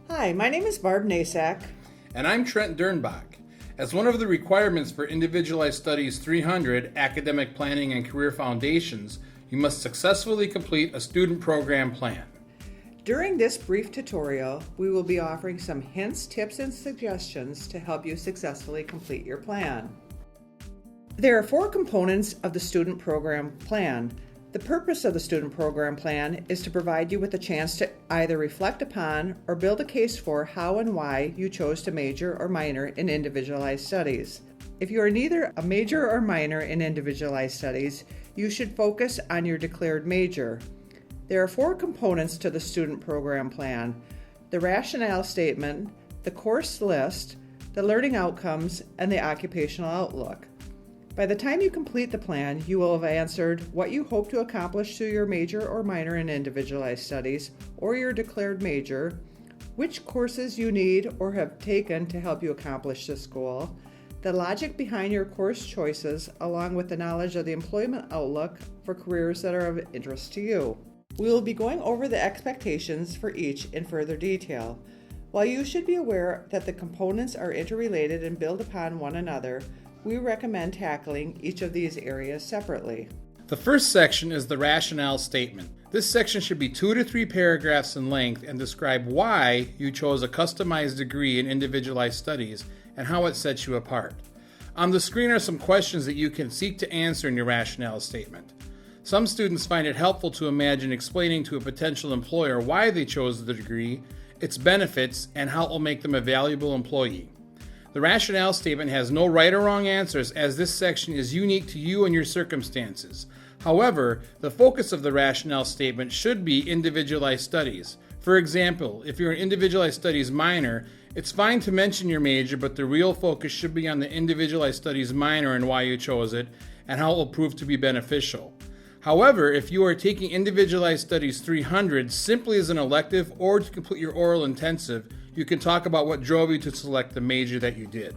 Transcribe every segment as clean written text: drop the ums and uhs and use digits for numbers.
Hi, my name is Barb Nasak. And I'm Trent Dernbach. As one of the requirements for Individualized Studies 300 Academic Planning and Career Foundations, you must successfully complete a student program plan. During this brief tutorial, we will be offering some hints, tips, and suggestions to help you successfully complete your plan. There are 4 components of the student program plan. The purpose of the student program plan is to provide you with a chance to either reflect upon or build a case for how and why you chose to major or minor in individualized studies. If you are neither a major or minor in individualized studies, you should focus on your declared major. There are 4 components to the student program plan: the rationale statement, the course list, the learning outcomes, and the occupational outlook. By the time you complete the plan, you will have answered what you hope to accomplish through your major or minor in individualized studies or your declared major, which courses you need or have taken to help you accomplish this goal, the logic behind your course choices, along with the knowledge of the employment outlook for careers that are of interest to you. We will be going over the expectations for each in further detail. While you should be aware that the components are interrelated and build upon one another, we recommend tackling each of these areas separately. The first section is the rationale statement. This section should be 2 to 3 paragraphs in length and describe why you chose a customized degree in individualized studies and how it sets you apart. On the screen are some questions that you can seek to answer in your rationale statement. Some students find it helpful to imagine explaining to a potential employer why they chose the degree, its benefits, and how it will make them a valuable employee. The rationale statement has no right or wrong answers, as this section is unique to you and your circumstances. However, the focus of the rationale statement should be individualized studies. For example, if you're an individualized studies minor, it's fine to mention your major, but the real focus should be on the individualized studies minor and why you chose it, and how it will prove to be beneficial. However, if you are taking Individualized Studies 300 simply as an elective or to complete your oral intensive, you can talk about what drove you to select the major that you did.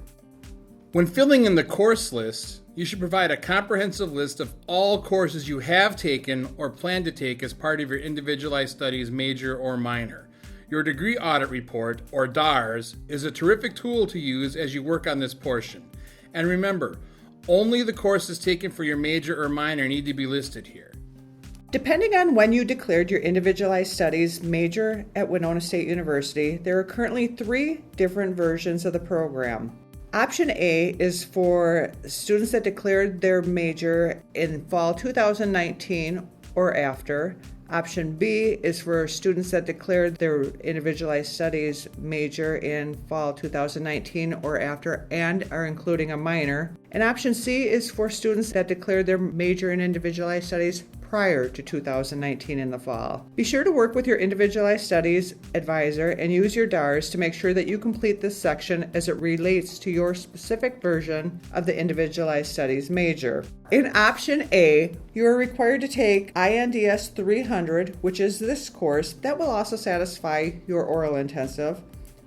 When filling in the course list, you should provide a comprehensive list of all courses you have taken or plan to take as part of your Individualized Studies major or minor. Your Degree Audit Report, or DARS, is a terrific tool to use as you work on this portion. And remember, only the courses taken for your major or minor need to be listed here. Depending on when you declared your individualized studies major at Winona State University, there are currently 3 different versions of the program. Option A is for students that declared their major in fall 2019 or after. Option B is for students that declared their individualized studies major in fall 2019 or after and are including a minor. And option C is for students that declared their major in individualized studies prior to 2019 in the fall. Be sure to work with your individualized studies advisor and use your DARS to make sure that you complete this section as it relates to your specific version of the individualized studies major. In option A, you are required to take INDS 300, which is this course that will also satisfy your oral intensive,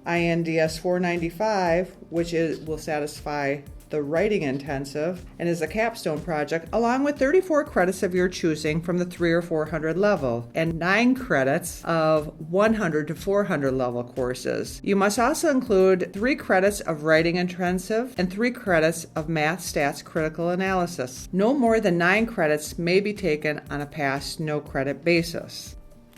INDS 495, which will satisfy the writing intensive and is a capstone project, along with 34 credits of your choosing from the 300 or 400 level and 9 credits of 100 to 400 level courses. You must also include 3 credits of writing intensive and 3 credits of math stats critical analysis. No more than 9 credits may be taken on a pass no credit basis.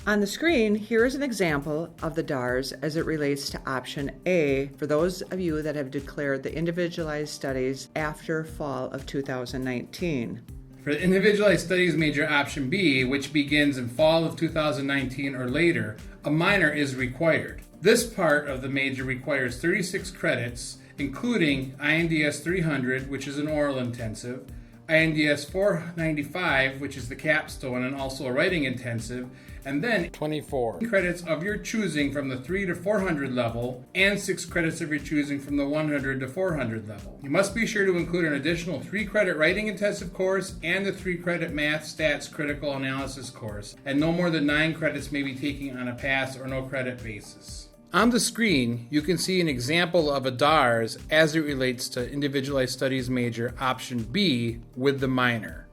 On the screen, here is an example of the DARS as it relates to option A for those of you that have declared the individualized studies after fall of 2019. For the Individualized Studies major option B, which begins in fall of 2019 or later, a minor is required. This part of the major requires 36 credits, including INDS 300, which is an oral intensive, INDS 495, which is the capstone and also a writing intensive, and then 24 credits of your choosing from the 300 to 400 level and 6 credits of your choosing from the 100 to 400 level. You must be sure to include an additional 3-credit writing intensive course and the 3-credit math stats critical analysis course, and no more than 9 credits may be taken on a pass or no credit basis. On the screen, you can see an example of a DARS as it relates to Individualized Studies major option B with the minor.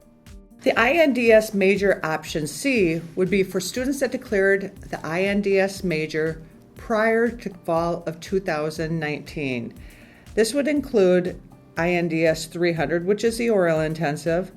The INDS major option C would be for students that declared the INDS major prior to fall of 2019. This would include INDS 300, which is the oral intensive,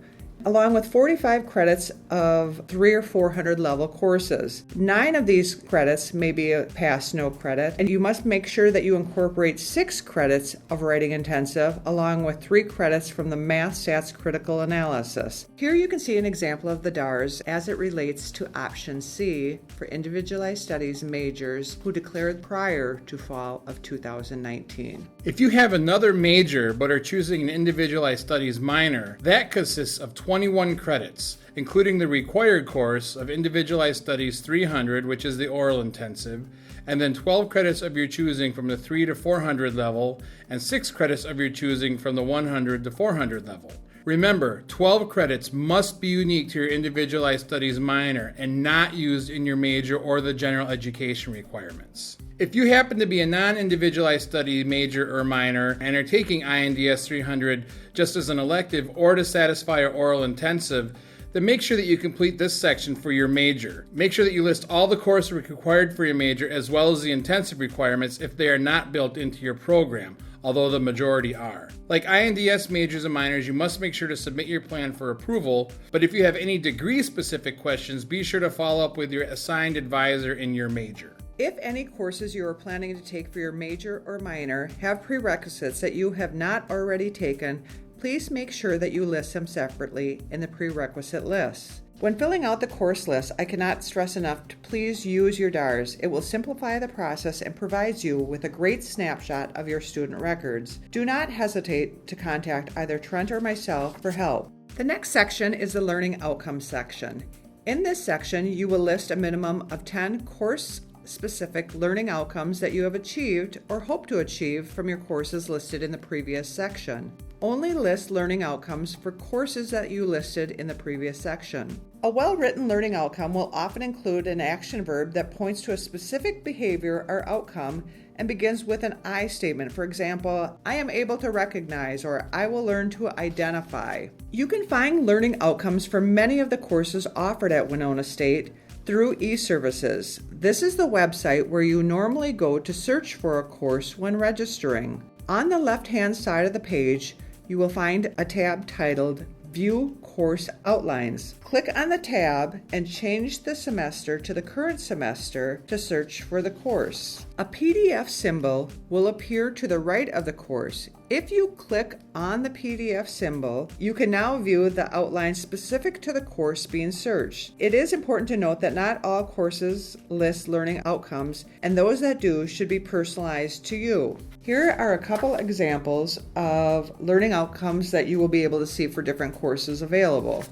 along with 45 credits of 300 or 400 level courses. 9 of these credits may be a pass no credit, and you must make sure that you incorporate 6 credits of writing intensive along with 3 credits from the Math Stats Critical Analysis. Here you can see an example of the DARS as it relates to option C for individualized studies majors who declared prior to fall of 2019. If you have another major but are choosing an individualized studies minor, that consists of 21 credits, including the required course of Individualized Studies 300, which is the oral intensive, and then 12 credits of your choosing from the 300 to 400 level, and 6 credits of your choosing from the 100 to 400 level. Remember, 12 credits must be unique to your Individualized Studies minor and not used in your major or the general education requirements. If you happen to be a non-individualized study major or minor and are taking INDS 300 just as an elective or to satisfy your oral intensive, then make sure that you complete this section for your major. Make sure that you list all the courses required for your major as well as the intensive requirements if they are not built into your program, although the majority are. Like INDS majors and minors, you must make sure to submit your plan for approval, but if you have any degree-specific questions, be sure to follow up with your assigned advisor in your major. If any courses you are planning to take for your major or minor have prerequisites that you have not already taken, please make sure that you list them separately in the prerequisite list. When filling out the course list, I cannot stress enough to please use your DARS. It will simplify the process and provides you with a great snapshot of your student records. Do not hesitate to contact either Trent or myself for help. The next section is the Learning Outcomes section. In this section, you will list a minimum of 10 course-specific learning outcomes that you have achieved or hope to achieve from your courses listed in the previous section. Only list learning outcomes for courses that you listed in the previous section. A well-written learning outcome will often include an action verb that points to a specific behavior or outcome and begins with an I statement. For example, I am able to recognize, or I will learn to identify. You can find learning outcomes for many of the courses offered at Winona State through eServices. This is the website where you normally go to search for a course when registering. On the left-hand side of the page, you will find a tab titled View Course Outlines. Click on the tab and change the semester to the current semester to search for the course. A PDF symbol will appear to the right of the course. If you click on the PDF symbol, you can now view the outline specific to the course being searched. It is important to note that not all courses list learning outcomes, and those that do should be personalized to you. Here are a couple examples of learning outcomes that you will be able to see for different courses available.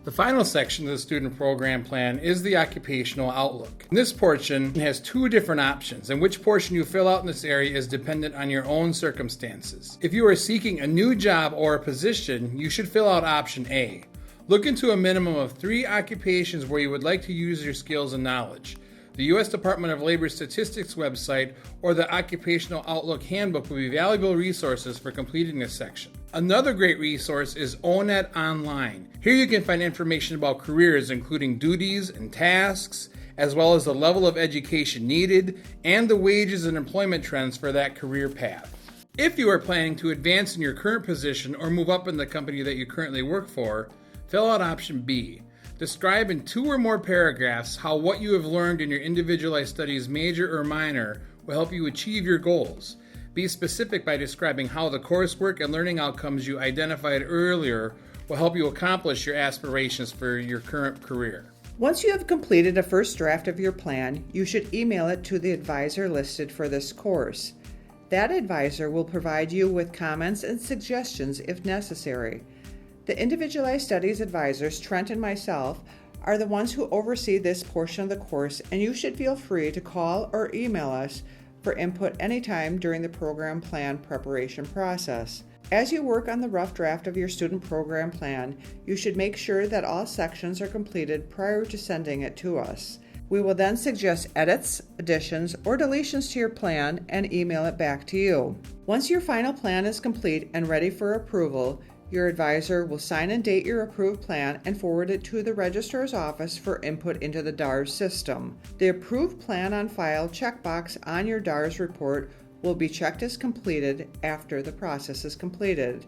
The final section of the student program plan is the occupational outlook. This portion has 2 different options, and which portion you fill out in this area is dependent on your own circumstances. If you are seeking a new job or a position, you should fill out option A. Look into a minimum of 3 occupations where you would like to use your skills and knowledge. The U.S. Department of Labor Statistics website or the Occupational Outlook Handbook will be valuable resources for completing this section. Another great resource is ONET Online. Here you can find information about careers including duties and tasks, as well as the level of education needed and the wages and employment trends for that career path. If you are planning to advance in your current position or move up in the company that you currently work for, fill out option B. Describe in 2 or more paragraphs how what you have learned in your individualized studies major or minor will help you achieve your goals. Be specific by describing how the coursework and learning outcomes you identified earlier will help you accomplish your aspirations for your current career. Once you have completed a first draft of your plan, you should email it to the advisor listed for this course. That advisor will provide you with comments and suggestions if necessary. The Individualized Studies advisors, Trent and myself, are the ones who oversee this portion of the course, and you should feel free to call or email us for input anytime during the program plan preparation process. As you work on the rough draft of your student program plan, you should make sure that all sections are completed prior to sending it to us. We will then suggest edits, additions, or deletions to your plan and email it back to you. Once your final plan is complete and ready for approval, Your advisor will sign and date your approved plan and forward it to the registrar's office for input into the DARS system. The approved plan on file checkbox on your DARS report will be checked as completed after the process is completed.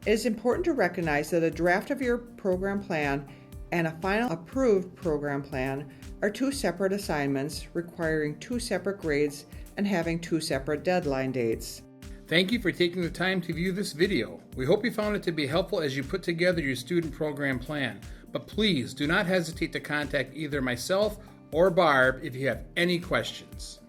It is important to recognize that a draft of your program plan and a final approved program plan are two separate assignments requiring two separate grades and having two separate deadline dates. Thank you for taking the time to view this video. We hope you found it to be helpful as you put together your student program plan. But please do not hesitate to contact either myself or Barb if you have any questions.